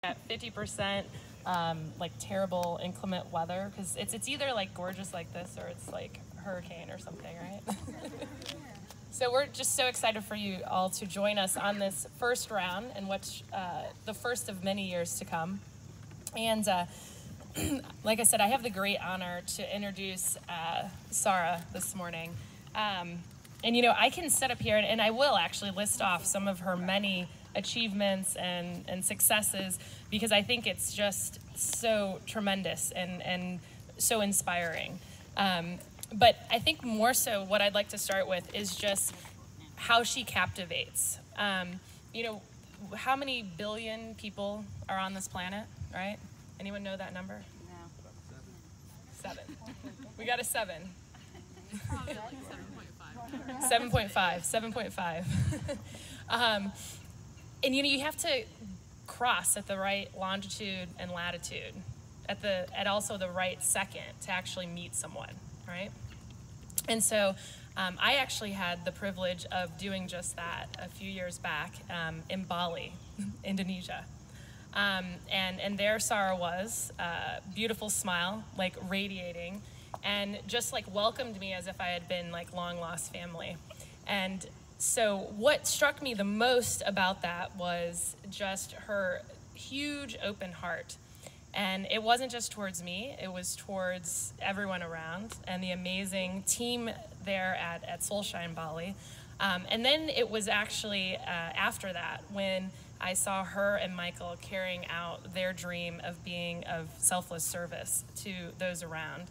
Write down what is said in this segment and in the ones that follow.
at 50%, like terrible inclement weather, because it's either like gorgeous like this or it's like hurricane or something, right? So we're just so excited for you all to join us on this first round, and what's the first of many years to come. And like I said, I have the great honor to introduce Sara this morning. And you know, I can sit up here and I will actually list off some of her many achievements and successes, because I think it's just so tremendous and so inspiring. But I think more so what I'd like to start with is just how she captivates. You know, how many billion people are on this planet, right? Anyone know that number? No. 7. We got a 7. Probably like 7.5. 7.5. And you know, you have to cross at the right longitude and latitude, at also the right second to actually meet someone, right? And so I actually had the privilege of doing just that a few years back in Bali, Indonesia. And there Sara was, beautiful smile, like radiating, and just like welcomed me as if I had been like long lost family. And so what struck me the most about that was just her huge open heart. And it wasn't just towards me, it was towards everyone around and the amazing team there at Soulshine Bali. And then it was actually after that when I saw her and Michael carrying out their dream of being of selfless service to those around,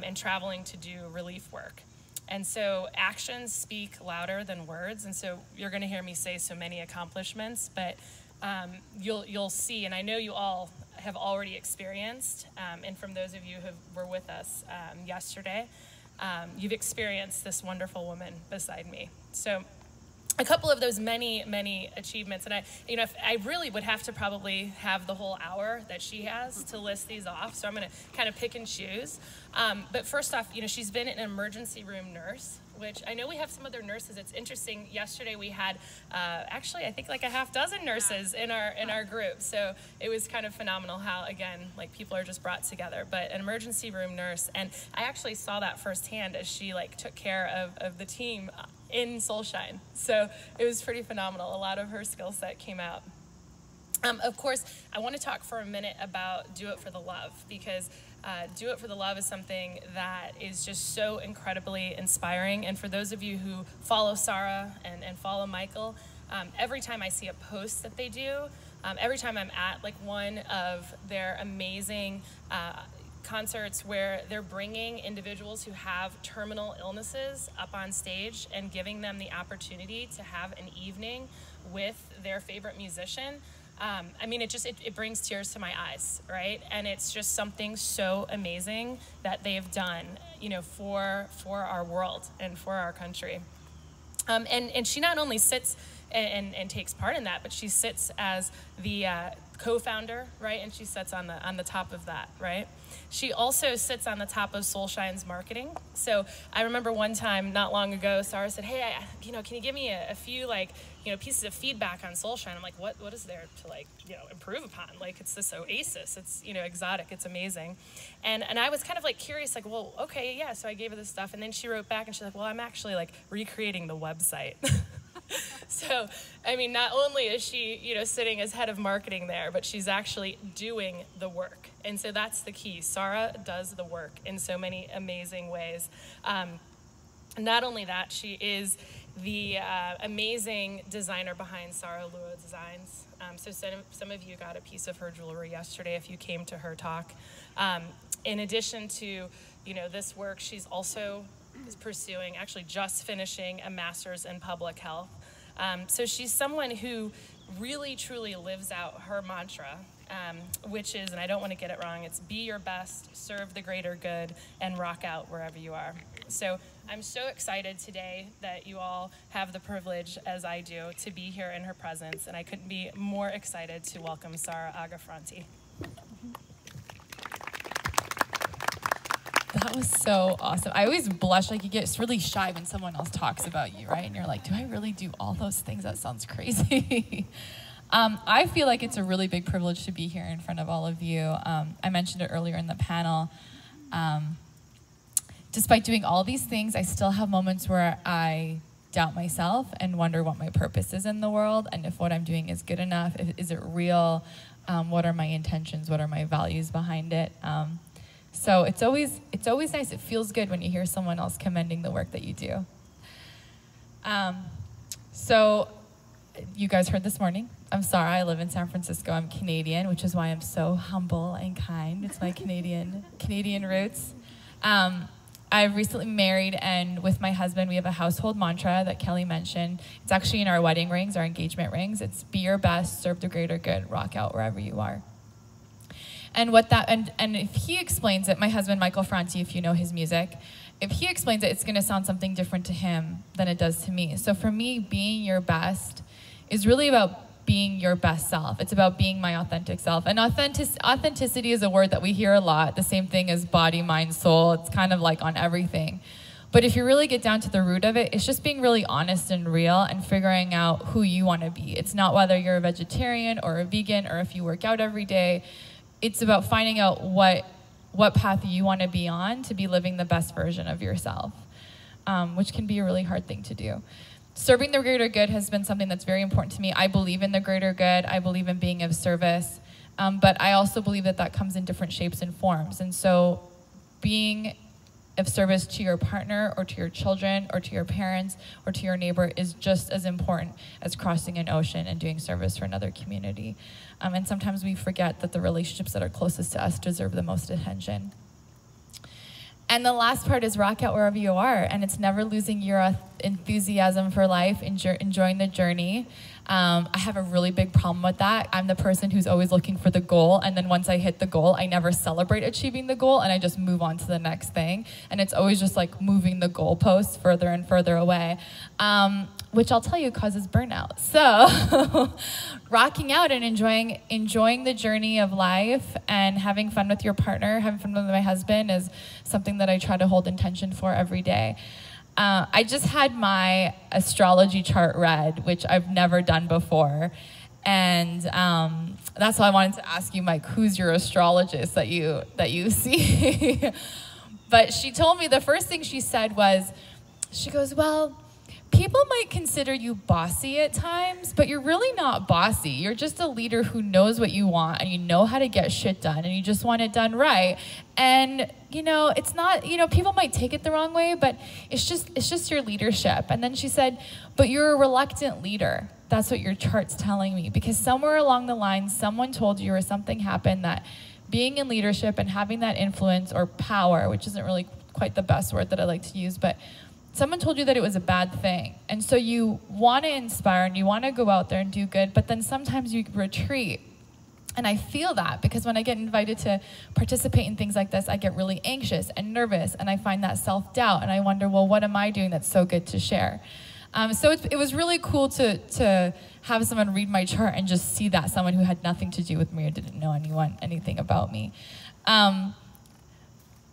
and traveling to do relief work. And so actions speak louder than words, and so you're going to hear me say so many accomplishments, but you'll see, and I know you all have already experienced, and from those of you who were with us yesterday, you've experienced this wonderful woman beside me. So a couple of those many achievements, and I really would have to probably have the whole hour that she has to list these off, so I'm going to kind of pick and choose. But first off, you know, she's been an emergency room nurse, which I know we have some other nurses. It's interesting. Yesterday we had actually I think like a half dozen nurses in our group, so it was kind of phenomenal how, again, like people are just brought together. But an emergency room nurse, and I actually saw that firsthand as she like took care of the team in Soulshine. So it was pretty phenomenal. A lot of her skill set came out. Of course, I want to talk for a minute about Do It for the Love, because Do It for the Love is something that is just so incredibly inspiring. And for those of you who follow Sara and follow Michael, every time I see a post that they do, every time I'm at like one of their amazing concerts where they're bringing individuals who have terminal illnesses up on stage and giving them the opportunity to have an evening with their favorite musician, I mean, it brings tears to my eyes, right? And it's just something so amazing that they've done, you know, for our world and for our country. And she not only sits and takes part in that, but she sits as the co-founder, right? And she sits on the top of that, right? She also sits on the top of Soulshine's marketing. So I remember one time not long ago, Sara said, "Hey, can you give me a few pieces of feedback on Soulshine?" I'm like, what is there to like, improve upon? Like, it's this oasis. It's, exotic. It's amazing. And I was kind of like curious, like, well, okay, yeah. So I gave her this stuff, and then she wrote back and she's like, well, I'm actually like recreating the website. So, I mean, not only is she, sitting as head of marketing there, but she's actually doing the work. And so that's the key. Sara does the work in so many amazing ways. Not only that, she is the amazing designer behind Sara Luo Designs. So some of you got a piece of her jewelry yesterday if you came to her talk. In addition to, this work, she's also pursuing, actually just finishing a master's in public health. So she's someone who really, truly lives out her mantra, which is, and I don't want to get it wrong, it's be your best, serve the greater good, and rock out wherever you are. So I'm so excited today that you all have the privilege, as I do, to be here in her presence, and I couldn't be more excited to welcome Sara Agah Franti. That was so awesome. I always blush, like you get really shy when someone else talks about you, right? And you're like, do I really do all those things? That sounds crazy. I feel like it's a really big privilege to be here in front of all of you. I mentioned it earlier in the panel. Despite doing all these things, I still have moments where I doubt myself and wonder what my purpose is in the world, and if what I'm doing is good enough, is it real, what are my intentions, what are my values behind it. So it's always nice, it feels good when you hear someone else commending the work that you do. So you guys heard this morning, I'm Sara, I live in San Francisco, I'm Canadian, which is why I'm so humble and kind. It's my Canadian roots. I've recently married, and with my husband, we have a household mantra that Kelly mentioned. It's actually in our wedding rings, our engagement rings. It's be your best, serve the greater good, rock out wherever you are. And what that, and if he explains it, my husband, Michael Franti, if you know his music, if he explains it, it's gonna sound something different to him than it does to me. So for me, being your best is really about being your best self. It's about being my authentic self. And authenticity is a word that we hear a lot, the same thing as body, mind, soul. It's kind of like on everything. But if you really get down to the root of it, it's just being really honest and real and figuring out who you want to be. It's not whether you're a vegetarian or a vegan or if you work out every day. It's about finding out what path you want to be on to be living the best version of yourself, which can be a really hard thing to do. Serving the greater good has been something that's very important to me. I believe in the greater good. I believe in being of service. But I also believe that that comes in different shapes and forms. And so being of service to your partner or to your children or to your parents or to your neighbor is just as important as crossing an ocean and doing service for another community. And sometimes we forget that the relationships that are closest to us deserve the most attention. And the last part is rock out wherever you are, and it's never losing your enthusiasm for life, enjoying the journey. I have a really big problem with that. I'm the person who's always looking for the goal, and then once I hit the goal, I never celebrate achieving the goal, and I just move on to the next thing. And it's always just like moving the goalposts further and further away, which I'll tell you causes burnout. So rocking out and enjoying the journey of life and having fun with your partner, having fun with my husband is something that I try to hold intention for every day. I just had my astrology chart read, which I've never done before. And that's why I wanted to ask you, Mike, who's your astrologist that you see? But she told me, the first thing she said was, she goes, well, people might consider you bossy at times, but you're really not bossy. You're just a leader who knows what you want and you know how to get shit done and you just want it done right. And, you know, it's not, you know, people might take it the wrong way, but it's just your leadership. And then she said, but you're a reluctant leader. That's what your chart's telling me, because somewhere along the line, someone told you or something happened that being in leadership and having that influence or power, which isn't really quite the best word that I like to use, but someone told you that it was a bad thing. And so you want to inspire and you want to go out there and do good, but then sometimes you retreat. And I feel that because when I get invited to participate in things like this, I get really anxious and nervous and I find that self-doubt and I wonder, well, what am I doing that's so good to share? So it was really cool to have someone read my chart and just see that, someone who had nothing to do with me or didn't know anything about me.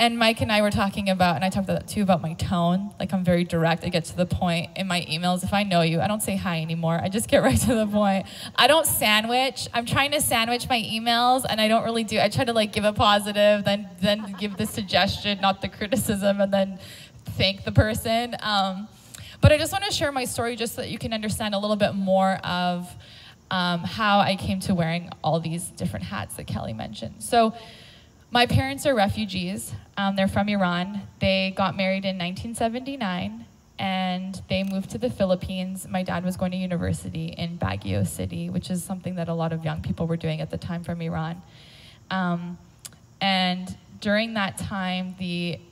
And Mike and I were talking about, and I talked about that too, about my tone. Like, I'm very direct. I get to the point in my emails. If I know you, I don't say hi anymore. I just get right to the point. I don't sandwich. I'm trying to sandwich my emails, and I don't really do. I try to like give a positive, then give the suggestion, not the criticism, and then thank the person. But I just want to share my story just so that you can understand a little bit more of how I came to wearing all these different hats that Kelly mentioned. So my parents are refugees. They're from Iran. They got married in 1979, and they moved to the Philippines. My dad was going to university in Baguio City, which is something that a lot of young people were doing at the time from Iran. And during that time,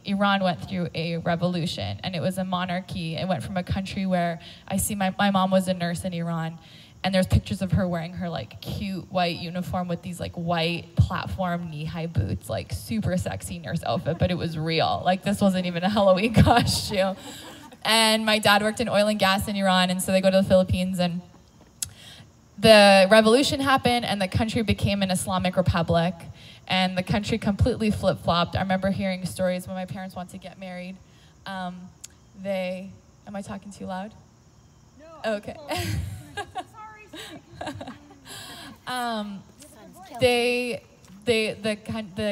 Iran went through a revolution, and it was a monarchy. It went from a country where I see my mom was a nurse in Iran, and there's pictures of her wearing her like cute white uniform with these like white platform knee-high boots, like super sexy nurse outfit, but it was real. Like, this wasn't even a Halloween costume. And my dad worked in oil and gas in Iran, and so they go to the Philippines, and the revolution happened, and the country became an Islamic republic, and the country completely flip-flopped. I remember hearing stories when my parents wanted to get married. Am I talking too loud? No. Okay. The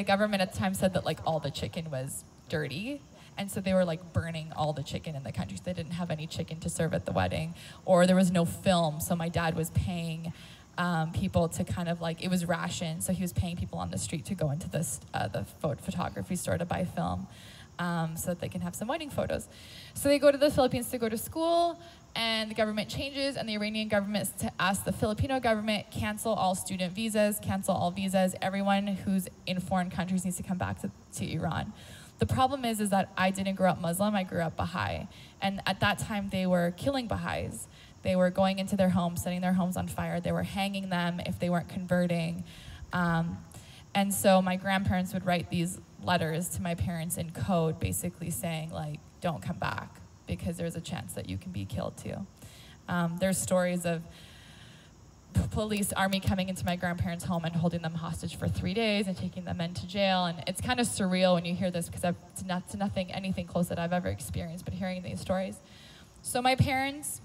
government at the time said that like all the chicken was dirty, and so they were like burning all the chicken in the country. So they didn't have any chicken to serve at the wedding, or there was no film. So my dad was paying people to kind of like, it was rationed, so he was paying people on the street to go into this the photography store to buy film, so that they can have some wedding photos. So they go to the Philippines to go to school, and the government changes, and the Iranian government asks the Filipino government, cancel all student visas, cancel all visas. Everyone who's in foreign countries needs to come back to Iran. The problem is that I didn't grow up Muslim, I grew up Baha'i. And at that time, they were killing Baha'is. They were going into their homes, setting their homes on fire. They were hanging them if they weren't converting. And so my grandparents would write these letters to my parents in code, basically saying, like, don't come back, because there's a chance that you can be killed too. There's stories of police, army coming into my grandparents' home and holding them hostage for 3 days and taking them into jail. And it's kind of surreal when you hear this, because it's anything close that I've ever experienced, but hearing these stories. So my parents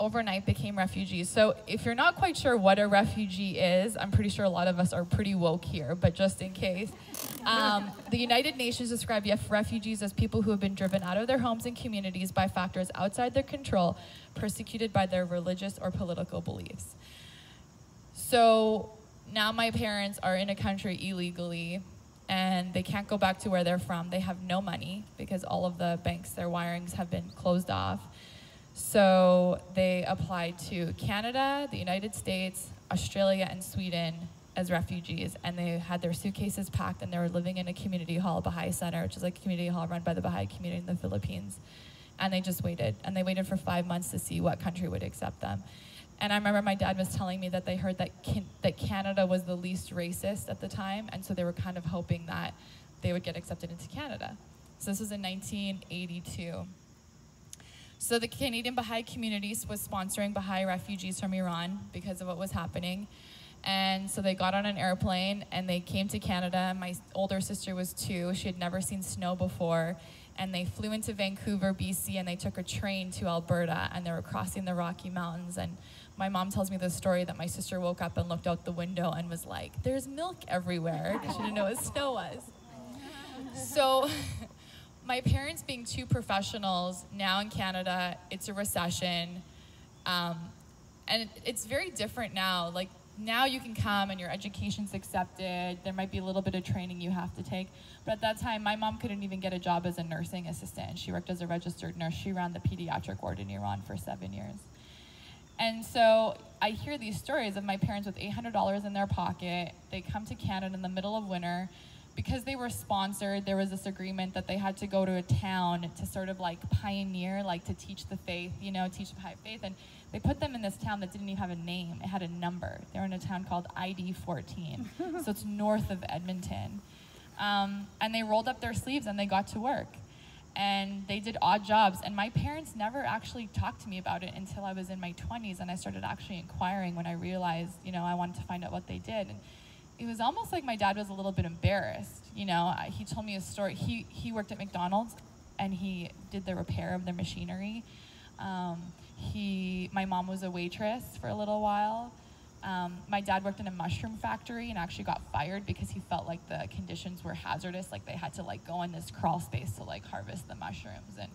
overnight became refugees. So if you're not quite sure what a refugee is, I'm pretty sure a lot of us are pretty woke here, but just in case. The United Nations describe refugees as people who have been driven out of their homes and communities by factors outside their control, persecuted by their religious or political beliefs. So now my parents are in a country illegally, and they can't go back to where they're from. They have no money because all of the banks, their wirings have been closed off. So they applied to Canada, the United States, Australia, and Sweden as refugees, and they had their suitcases packed, and they were living in a community hall, Baha'i Center, which is like a community hall run by the Baha'i community in the Philippines. And they just waited, and they waited for 5 months to see what country would accept them. And I remember my dad was telling me that they heard that Canada was the least racist at the time, and so they were kind of hoping that they would get accepted into Canada. So this was in 1982. So the Canadian Baha'i community was sponsoring Baha'i refugees from Iran because of what was happening. And so they got on an airplane and they came to Canada. My older sister was 2. She had never seen snow before. And they flew into Vancouver, BC, and they took a train to Alberta, and they were crossing the Rocky Mountains. And my mom tells me the story that my sister woke up and looked out the window and was like, there's milk everywhere. She didn't know what snow was. So my parents being 2 professionals, now in Canada, it's a recession. And it's very different now. Like, now you can come and your education's accepted. There might be a little bit of training you have to take. But at that time, my mom couldn't even get a job as a nursing assistant. She worked as a registered nurse. She ran the pediatric ward in Iran for 7 years. And so I hear these stories of my parents with $800 in their pocket. They come to Canada in the middle of winter. Because they were sponsored, there was this agreement that they had to go to a town to sort of like pioneer, like to teach the faith, you know, teach the Baha'i faith. And they put them in this town that didn't even have a name. It had a number. They were in a town called ID 14. So it's north of Edmonton. And they rolled up their sleeves and they got to work. And they did odd jobs. And my parents never actually talked to me about it until I was in my 20s. And I started actually inquiring when I realized, you know, I wanted to find out what they did. And it was almost like my dad was a little bit embarrassed. You know, he told me a story. He worked at McDonald's, and he did the repair of their machinery. My mom was a waitress for a little while. My dad worked in a mushroom factory and actually got fired because he felt like the conditions were hazardous. Like they had to like go in this crawl space to like harvest the mushrooms. And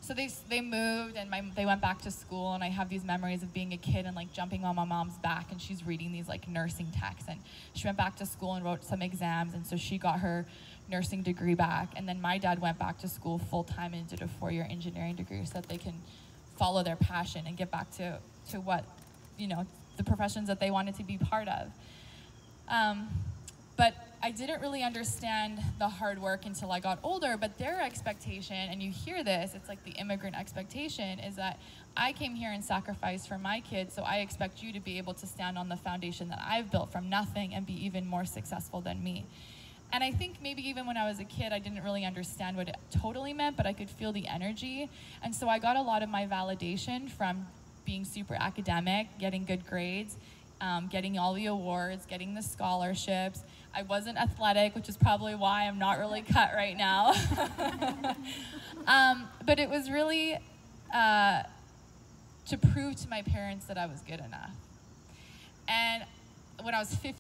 so they moved, and they went back to school, and I have these memories of being a kid and like jumping on my mom's back, and she's reading these like nursing texts, and she went back to school and wrote some exams, and so she got her nursing degree back. And then my dad went back to school full-time and did a 4-year engineering degree so that they can follow their passion and get back to what, you know, the professions that they wanted to be part of. But I didn't really understand the hard work until I got older. But their expectation, and you hear this, it's like the immigrant expectation, is that I came here and sacrificed for my kids, so I expect you to be able to stand on the foundation that I've built from nothing and be even more successful than me. And I think maybe even when I was a kid, I didn't really understand what it totally meant, but I could feel the energy. And so I got a lot of my validation from being super academic, getting good grades, getting all the awards, getting the scholarships. I wasn't athletic, which is probably why I'm not really cut right now. But it was really to prove to my parents that I was good enough. And when I was 15,